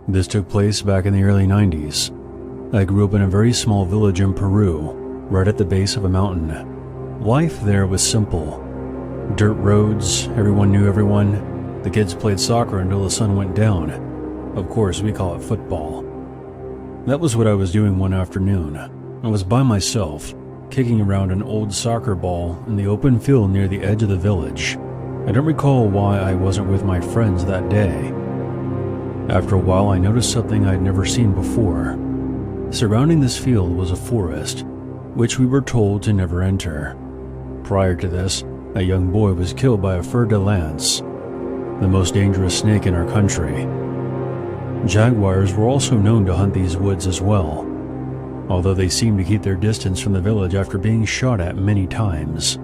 This took place back in the early 90s. I grew up in a very small village in Peru, right at the base of a mountain. Life there was simple. Dirt roads, everyone knew everyone. The kids played soccer until the sun went down. Of course, we call it football. That was what I was doing one afternoon. I was by myself, kicking around an old soccer ball in the open field near the edge of the village. I don't recall why I wasn't with my friends that day. After a while, I noticed something I'd never seen before. Surrounding this field was a forest, which we were told to never enter. Prior to this, a young boy was killed by a fer de lance, the most dangerous snake in our country. Jaguars were also known to hunt these woods as well, although they seemed to keep their distance from the village after being shot at many times.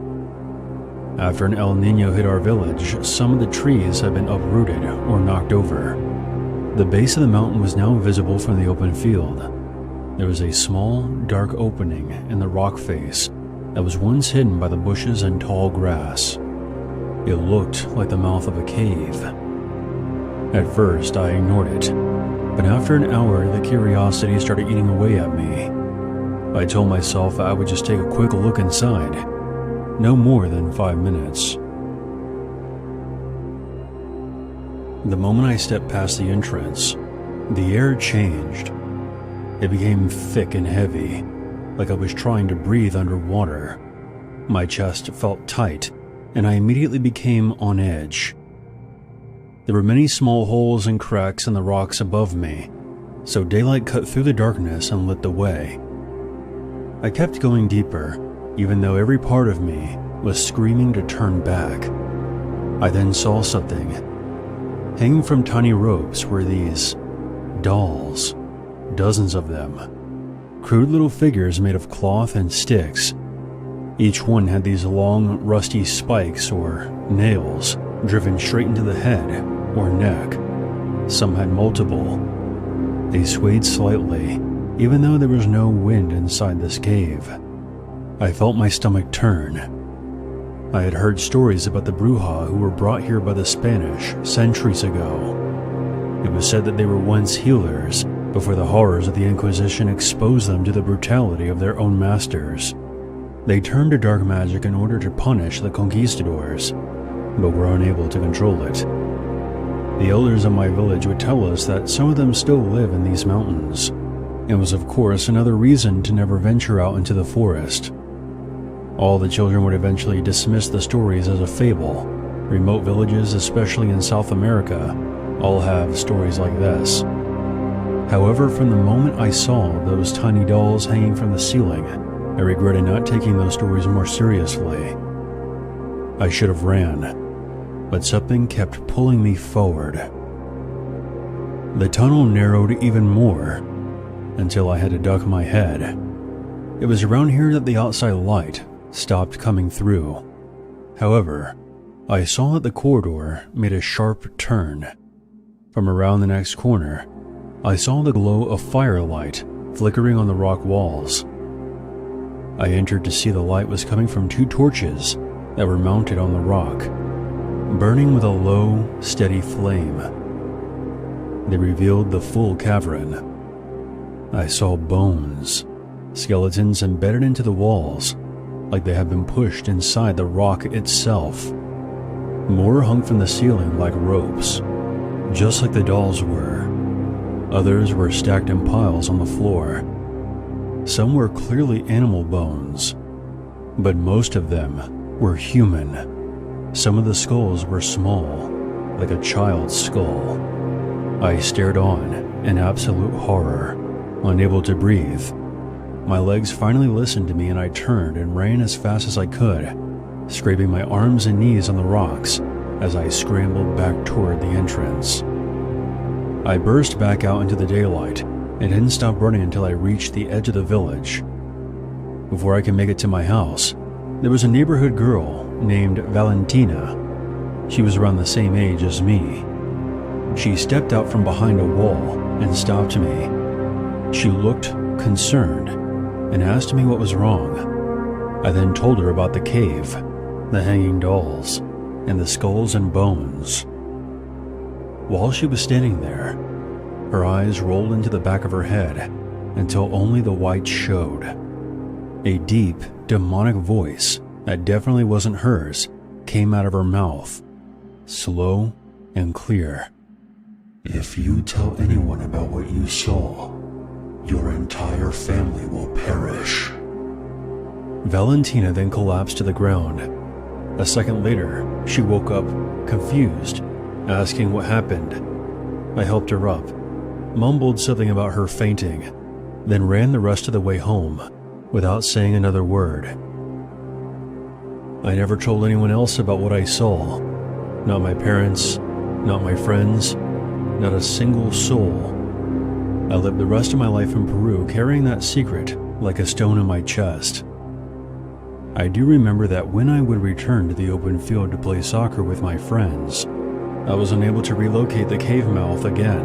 After an El Niño hit our village, some of the trees had been uprooted or knocked over. The base of the mountain was now visible from the open field. There was a small, dark opening in the rock face that was once hidden by the bushes and tall grass. It looked like the mouth of a cave. At first, I ignored it, but after an hour, the curiosity started eating away at me. I told myself I would just take a quick look inside. No more than 5 minutes. The moment I stepped past the entrance, the air changed. It became thick and heavy, like I was trying to breathe underwater. My chest felt tight, and I immediately became on edge. There were many small holes and cracks in the rocks above me, so daylight cut through the darkness and lit the way. I kept going deeper, even though every part of me was screaming to turn back. I then saw something. Hanging from tiny ropes were these dolls, dozens of them. Crude little figures made of cloth and sticks. Each one had these long, rusty spikes or nails driven straight into the head or neck. Some had multiple. They swayed slightly, even though there was no wind inside this cave. I felt my stomach turn. I had heard stories about the Bruja who were brought here by the Spanish centuries ago. It was said that they were once healers before the horrors of the Inquisition exposed them to the brutality of their own masters. They turned to dark magic in order to punish the conquistadors, but were unable to control it. The elders of my village would tell us that some of them still live in these mountains. It was of course another reason to never venture out into the forest. All the children would eventually dismiss the stories as a fable. Remote villages, especially in South America, all have stories like this. However, from the moment I saw those tiny dolls hanging from the ceiling, I regretted not taking those stories more seriously. I should have ran, but something kept pulling me forward. The tunnel narrowed even more, until I had to duck my head. It was around here that the outside light stopped coming through. However, I saw that the corridor made a sharp turn. From around the next corner, I saw the glow of firelight flickering on the rock walls. I entered to see the light was coming from 2 torches that were mounted on the rock, burning with a low, steady flame. They revealed the full cavern. I saw bones, skeletons embedded into the walls, like they had been pushed inside the rock itself. More hung from the ceiling like ropes, just like the dolls were. Others were stacked in piles on the floor. Some were clearly animal bones, but most of them were human. Some of the skulls were small, like a child's skull. I stared on in absolute horror, unable to breathe. My legs finally listened to me and I turned and ran as fast as I could, scraping my arms and knees on the rocks as I scrambled back toward the entrance. I burst back out into the daylight and didn't stop running until I reached the edge of the village. Before I could make it to my house, there was a neighborhood girl named Valentina. She was around the same age as me. She stepped out from behind a wall and stopped me. She looked concerned and asked me what was wrong. I then told her about the cave, the hanging dolls, and the skulls and bones. While she was standing there, Her eyes rolled into the back of her head until only the whites showed. A deep, demonic voice that definitely wasn't hers came out of her mouth, slow and clear. "If you tell anyone about what you saw, your entire family will perish." Valentina then collapsed to the ground. A second later, she woke up, confused, asking what happened. I helped her up, mumbled something about her fainting, then ran the rest of the way home without saying another word. I never told anyone else about what I saw. Not my parents, not my friends, not a single soul. I lived the rest of my life in Peru carrying that secret like a stone in my chest. I do remember that when I would return to the open field to play soccer with my friends, I was unable to relocate the cave mouth again.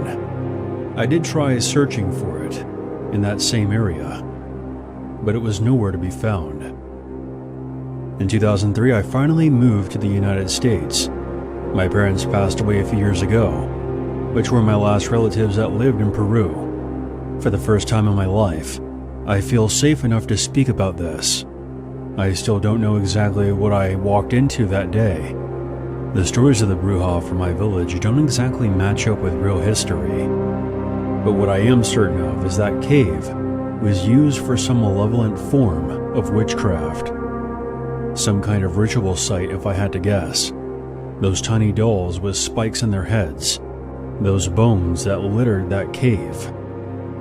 I did try searching for it in that same area, but it was nowhere to be found. In 2003, I finally moved to the United States. My parents passed away a few years ago, which were my last relatives that lived in Peru. For the first time in my life, I feel safe enough to speak about this. I still don't know exactly what I walked into that day. The stories of the Bruja from my village don't exactly match up with real history. But what I am certain of is that cave was used for some malevolent form of witchcraft. Some kind of ritual site if I had to guess. Those tiny dolls with spikes in their heads. Those bones that littered that cave.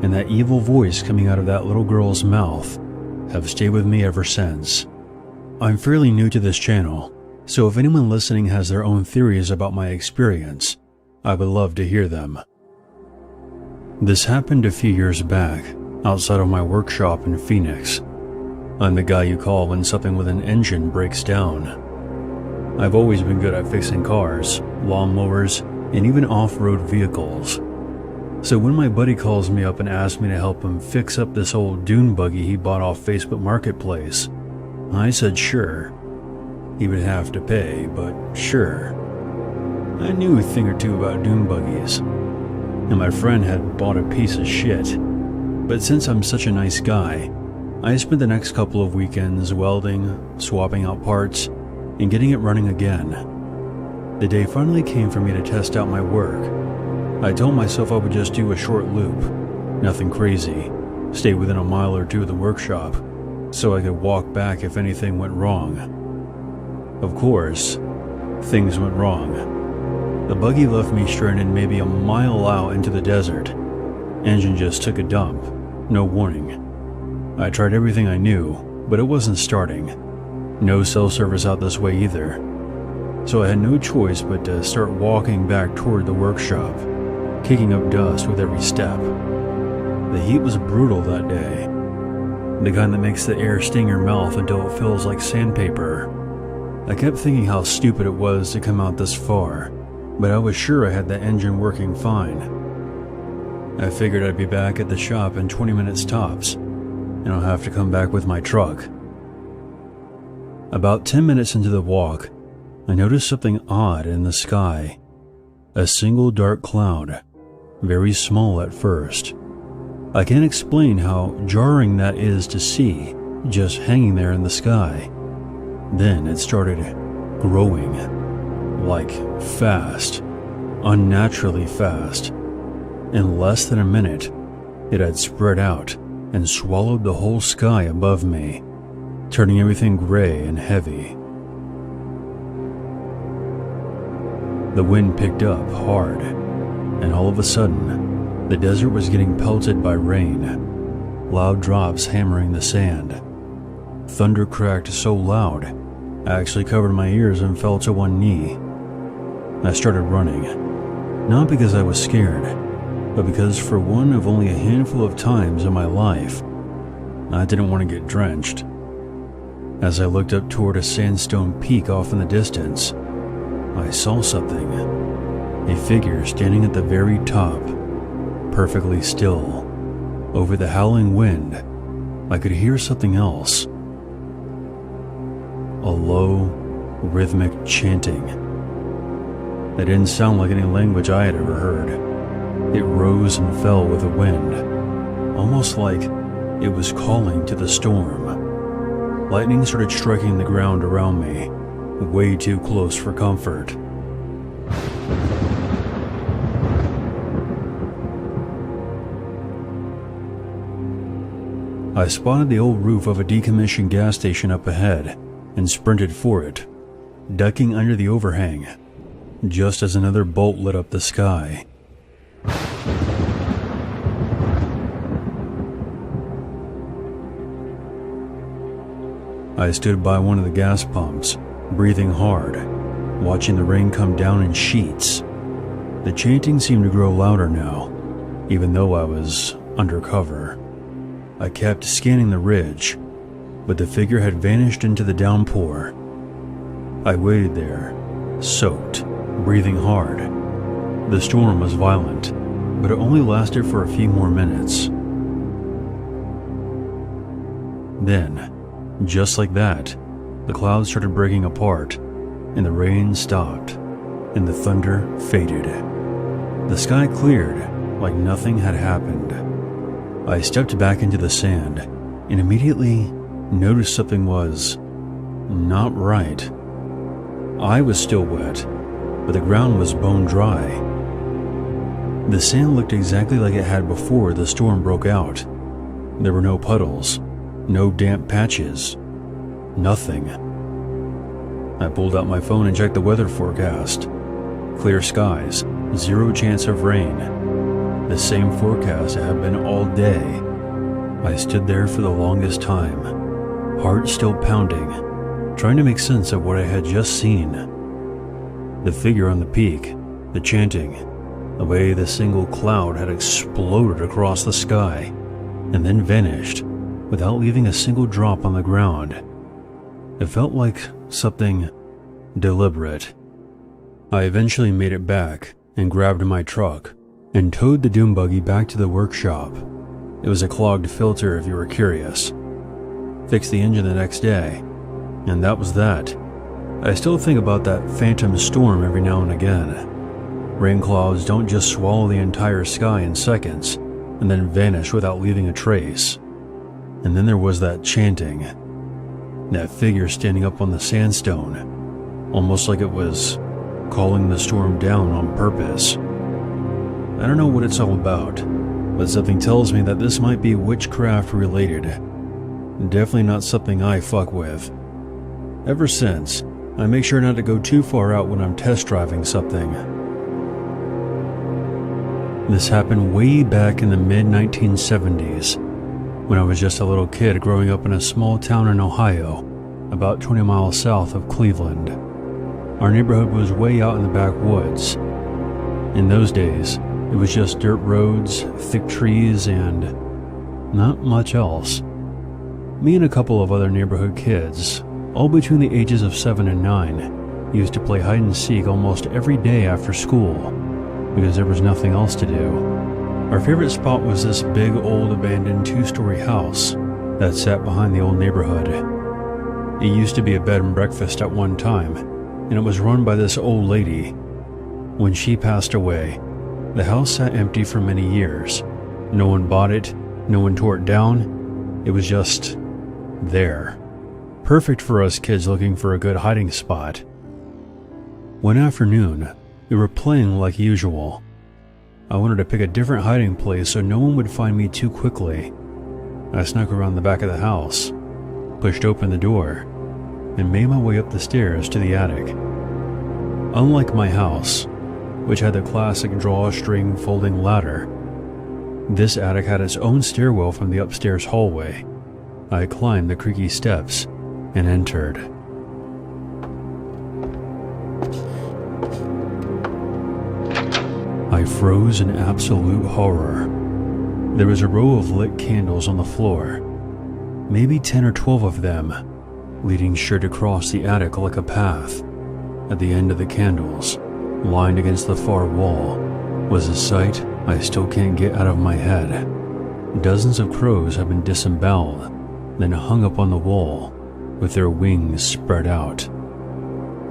And that evil voice coming out of that little girl's mouth have stayed with me ever since. I'm fairly new to this channel, so if anyone listening has their own theories about my experience, I would love to hear them. This happened a few years back, outside of my workshop in Phoenix. I'm the guy you call when something with an engine breaks down. I've always been good at fixing cars, lawnmowers, and even off-road vehicles. So when my buddy calls me up and asks me to help him fix up this old dune buggy he bought off Facebook Marketplace, I said sure. He would have to pay, but sure. I knew a thing or two about dune buggies, and my friend had bought a piece of shit. But since I'm such a nice guy, I spent the next couple of weekends welding, swapping out parts, and getting it running again. The day finally came for me to test out my work. I told myself I would just do a short loop, nothing crazy, stay within a mile or two of the workshop, so I could walk back if anything went wrong. Of course, things went wrong. The buggy left me stranded maybe a mile out into the desert. Engine just took a dump, no warning. I tried everything I knew, but it wasn't starting. No cell service out this way either. So I had no choice but to start walking back toward the workshop, kicking up dust with every step. The heat was brutal that day. The kind that makes the air sting your mouth until it feels like sandpaper. I kept thinking how stupid it was to come out this far, but I was sure I had the engine working fine. I figured I'd be back at the shop in 20 minutes tops, and I'll have to come back with my truck. About 10 minutes into the walk, I noticed something odd in the sky. A single dark cloud, very small at first. I can't explain how jarring that is to see, just hanging there in the sky. Then it started growing, like fast, unnaturally fast. In less than a minute, it had spread out and swallowed the whole sky above me, turning everything gray and heavy. The wind picked up hard, and all of a sudden, the desert was getting pelted by rain, loud drops hammering the sand. Thunder cracked so loud, I actually covered my ears and fell to one knee. I started running, not because I was scared, but because for one of only a handful of times in my life, I didn't want to get drenched. As I looked up toward a sandstone peak off in the distance, I saw something. A figure standing at the very top, perfectly still. Over the howling wind, I could hear something else. A low, rhythmic chanting. It didn't sound like any language I had ever heard. It rose and fell with the wind, almost like it was calling to the storm. Lightning started striking the ground around me, way too close for comfort. I spotted the old roof of a decommissioned gas station up ahead and sprinted for it, ducking under the overhang, just as another bolt lit up the sky. I stood by one of the gas pumps, breathing hard, watching the rain come down in sheets. The chanting seemed to grow louder now, even though I was undercover. I kept scanning the ridge, but the figure had vanished into the downpour. I waited there, soaked, breathing hard. The storm was violent, but it only lasted for a few more minutes. Then, just like that, the clouds started breaking apart, and the rain stopped, and the thunder faded. The sky cleared like nothing had happened. I stepped back into the sand, and immediately noticed something was not right. I was still wet, but the ground was bone dry. The sand looked exactly like it had before the storm broke out. There were no puddles, no damp patches, nothing. I pulled out my phone and checked the weather forecast. Clear skies, 0 chance of rain. The same forecast it had been all day. I stood there for the longest time, heart still pounding, trying to make sense of what I had just seen. The figure on the peak, the chanting, the way the single cloud had exploded across the sky, and then vanished without leaving a single drop on the ground. It felt like something deliberate. I eventually made it back and grabbed my truck and towed the doom buggy back to the workshop. It was a clogged filter if you were curious. Fixed the engine the next day, and that was that. I still think about that phantom storm every now and again. Rain clouds don't just swallow the entire sky in seconds and then vanish without leaving a trace. And then there was that chanting. That figure standing up on the sandstone, almost like it was calling the storm down on purpose. I don't know what it's all about, but something tells me that this might be witchcraft related. Definitely not something I fuck with. Ever since, I make sure not to go too far out when I'm test driving something. This happened way back in the mid-1970s, when I was just a little kid growing up in a small town in Ohio, about 20 miles south of Cleveland. Our neighborhood was way out in the backwoods. In those days, it was just dirt roads, thick trees, and not much else. Me and a couple of other neighborhood kids, all between the ages of 7 and 9, used to play hide and seek almost every day after school, because there was nothing else to do. Our favorite spot was this big old abandoned 2-story house that sat behind the old neighborhood. It used to be a bed and breakfast at one time, and it was run by this old lady. When she passed away, the house sat empty for many years. No one bought it, no one tore it down. It was just there. Perfect for us kids looking for a good hiding spot. One afternoon, we were playing like usual. I wanted to pick a different hiding place so no one would find me too quickly. I snuck around the back of the house, pushed open the door, and made my way up the stairs to the attic. Unlike my house, which had the classic drawstring folding ladder, this attic had its own stairwell from the upstairs hallway. I climbed the creaky steps and entered. I froze in absolute horror. There was a row of lit candles on the floor, maybe 10 or 12 of them, leading straight across the attic like a path. At the end of the candles, lined against the far wall, was a sight I still can't get out of my head. Dozens of crows had been disemboweled, then hung up on the wall, with their wings spread out.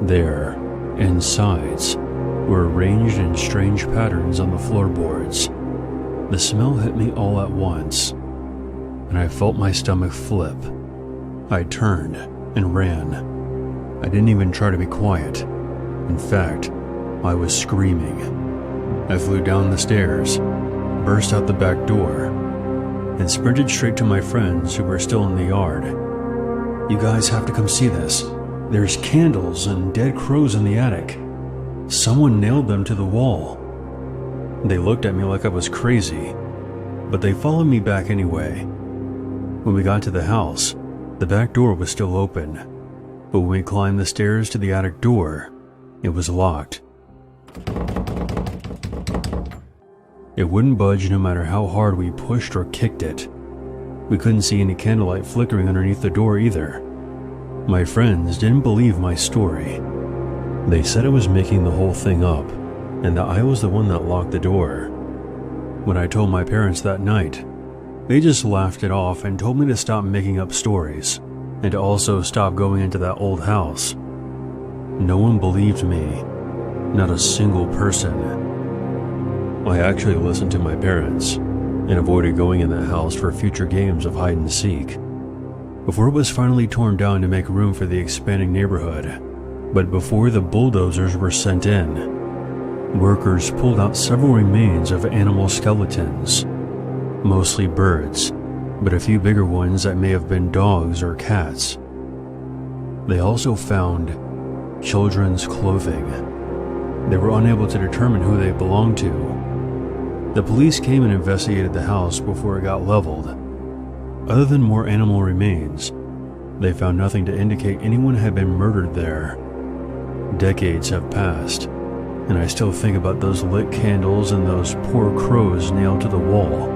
Their insides were arranged in strange patterns on the floorboards. The smell hit me all at once, and I felt my stomach flip. I turned and ran. I didn't even try to be quiet. In fact, I was screaming. I flew down the stairs, burst out the back door, and sprinted straight to my friends who were still in the yard. "You guys have to come see this. There's candles and dead crows in the attic. Someone nailed them to the wall." They looked at me like I was crazy, but they followed me back anyway. When we got to the house, the back door was still open, but when we climbed the stairs to the attic door, it was locked. It wouldn't budge no matter how hard we pushed or kicked it. We couldn't see any candlelight flickering underneath the door either. My friends didn't believe my story. They said I was making the whole thing up, and that I was the one that locked the door. When I told my parents that night, they just laughed it off and told me to stop making up stories, and to also stop going into that old house. No one believed me, not a single person. I actually listened to my parents, and avoided going in that house for future games of hide and seek, before it was finally torn down to make room for the expanding neighborhood. But before the bulldozers were sent in, workers pulled out several remains of animal skeletons, mostly birds, but a few bigger ones that may have been dogs or cats. They also found children's clothing. They were unable to determine who they belonged to. The police came and investigated the house before it got leveled. Other than more animal remains, they found nothing to indicate anyone had been murdered there. Decades have passed, and I still think about those lit candles and those poor crows nailed to the wall.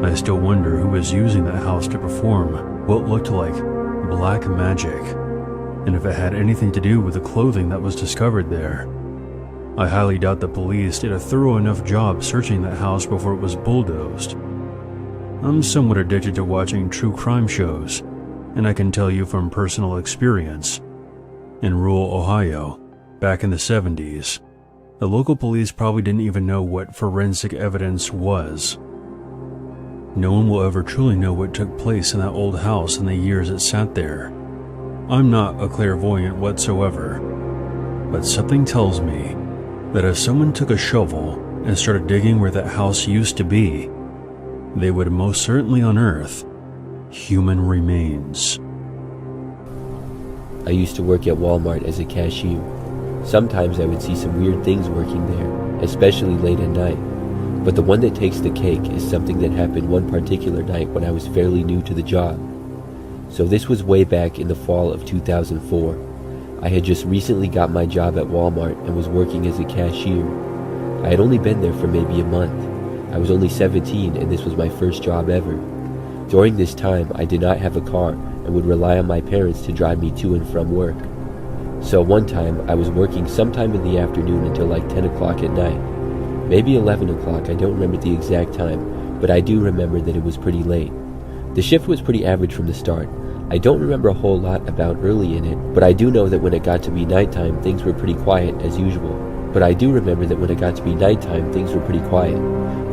I still wonder who was using that house to perform what looked like black magic, and if it had anything to do with the clothing that was discovered there. I highly doubt the police did a thorough enough job searching that house before it was bulldozed. I'm somewhat addicted to watching true crime shows, and I can tell you from personal experience. In rural Ohio, back in the 70s, the local police probably didn't even know what forensic evidence was. No one will ever truly know what took place in that old house in the years it sat there. I'm not a clairvoyant whatsoever, but something tells me that if someone took a shovel and started digging where that house used to be, they would most certainly unearth human remains. I used to work at Walmart as a cashier. Sometimes I would see some weird things working there, especially late at night. But the one that takes the cake is something that happened one particular night when I was fairly new to the job. So this was way back in the fall of 2004. I had just recently got my job at Walmart and was working as a cashier. I had only been there for maybe a month. I was only 17 and this was my first job ever. During this time, I did not have a car and would rely on my parents to drive me to and from work. So one time, I was working sometime in the afternoon until like 10 o'clock at night. Maybe 11 o'clock, I don't remember the exact time, but I do remember that it was pretty late. The shift was pretty average from the start. I don't remember a whole lot about early in it, but I do know that when it got to be nighttime, things were pretty quiet as usual. There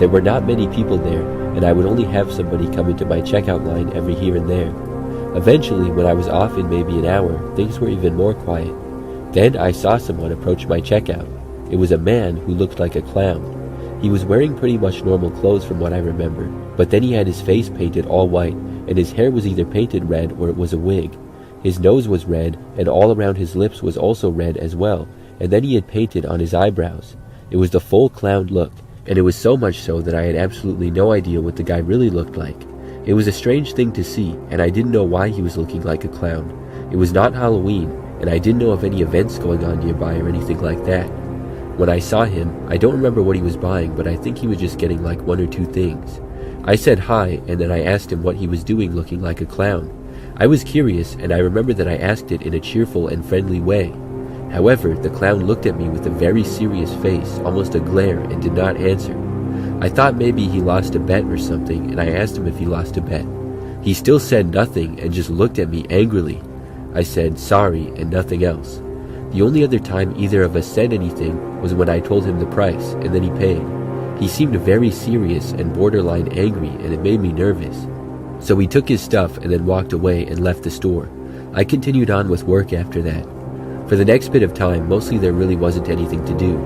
were not many people there, and I would only have somebody come into my checkout line every here and there. Eventually, when I was off in maybe an hour, things were even more quiet. Then I saw someone approach my checkout. It was a man who looked like a clown. He was wearing pretty much normal clothes from what I remember, but then he had his face painted all white, and his hair was either painted red or it was a wig. His nose was red, and all around his lips was also red as well, and then he had painted on his eyebrows. It was the full clown look, and it was so much so that I had absolutely no idea what the guy really looked like. It was a strange thing to see, and I didn't know why he was looking like a clown. It was not Halloween, and I didn't know of any events going on nearby or anything like that. When I saw him, I don't remember what he was buying, but I think he was just getting like one or two things. I said hi, and then I asked him what he was doing looking like a clown. I was curious, and I remember that I asked it in a cheerful and friendly way. However, the clown looked at me with a very serious face, almost a glare, and did not answer. I thought maybe he lost a bet or something, and I asked him if he lost a bet. He still said nothing and just looked at me angrily. I said sorry and nothing else. The only other time either of us said anything was when I told him the price, and then he paid. He seemed very serious and borderline angry, and it made me nervous. So he took his stuff and then walked away and left the store. I continued on with work after that. For the next bit of time, mostly there really wasn't anything to do.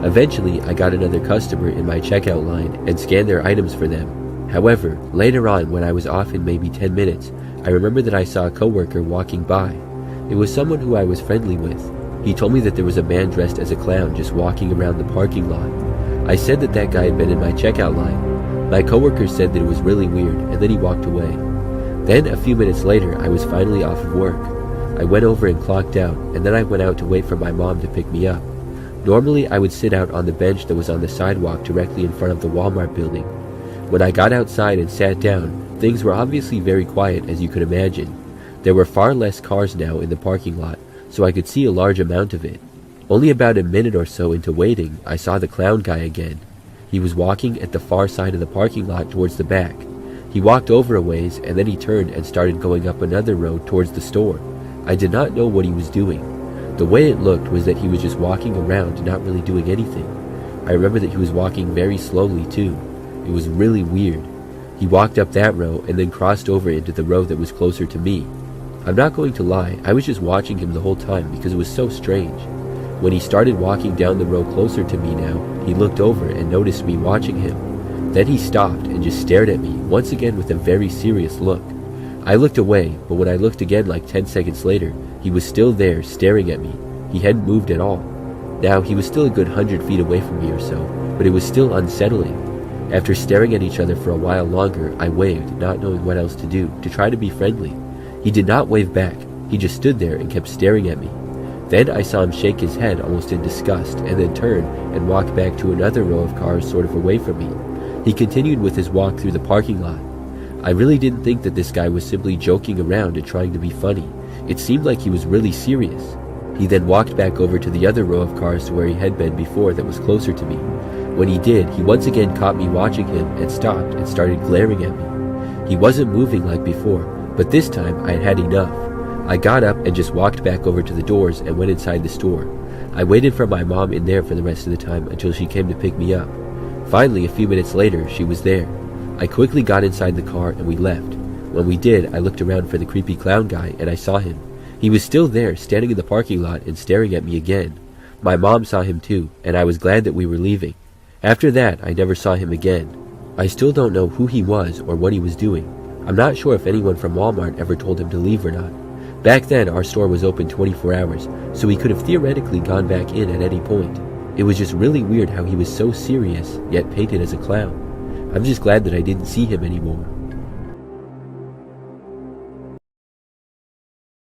Eventually, I got another customer in my checkout line and scanned their items for them. However, later on when I was off in maybe 10 minutes, I remember that I saw a coworker walking by. It was someone who I was friendly with. He told me that there was a man dressed as a clown just walking around the parking lot. I said that that guy had been in my checkout line. My coworker said that it was really weird, and then he walked away. Then, a few minutes later, I was finally off of work. I went over and clocked out, and then I went out to wait for my mom to pick me up. Normally, I would sit out on the bench that was on the sidewalk directly in front of the Walmart building. When I got outside and sat down, things were obviously very quiet, as you could imagine. There were far less cars now in the parking lot, so I could see a large amount of it. Only about a minute or so into waiting, I saw the clown guy again. He was walking at the far side of the parking lot towards the back. He walked over a ways, and then he turned and started going up another road towards the store. I did not know what he was doing. The way it looked was that he was just walking around, not really doing anything. I remember that he was walking very slowly too. It was really weird. He walked up that row and then crossed over into the row that was closer to me. I'm not going to lie, I was just watching him the whole time because it was so strange. When he started walking down the row closer to me now, he looked over and noticed me watching him. Then he stopped and just stared at me, once again with a very serious look. I looked away, but when I looked again like 10 seconds later, he was still there staring at me. He hadn't moved at all. Now, he was still a good 100 feet away from me or so, but it was still unsettling. After staring at each other for a while longer, I waved, not knowing what else to do, to try to be friendly. He did not wave back. He just stood there and kept staring at me. Then I saw him shake his head almost in disgust, and then turn and walk back to another row of cars sort of away from me. He continued with his walk through the parking lot. I really didn't think that this guy was simply joking around and trying to be funny. It seemed like he was really serious. He then walked back over to the other row of cars to where he had been before that was closer to me. When he did, he once again caught me watching him and stopped and started glaring at me. He wasn't moving like before, but this time I had had enough. I got up and just walked back over to the doors and went inside the store. I waited for my mom in there for the rest of the time until she came to pick me up. Finally, a few minutes later, she was there. I quickly got inside the car and we left. When we did, I looked around for the creepy clown guy and I saw him. He was still there, standing in the parking lot and staring at me again. My mom saw him too, and I was glad that we were leaving. After that, I never saw him again. I still don't know who he was or what he was doing. I'm not sure if anyone from Walmart ever told him to leave or not. Back then, our store was open 24 hours, so he could have theoretically gone back in at any point. It was just really weird how he was so serious, yet painted as a clown. I'm just glad that I didn't see him anymore.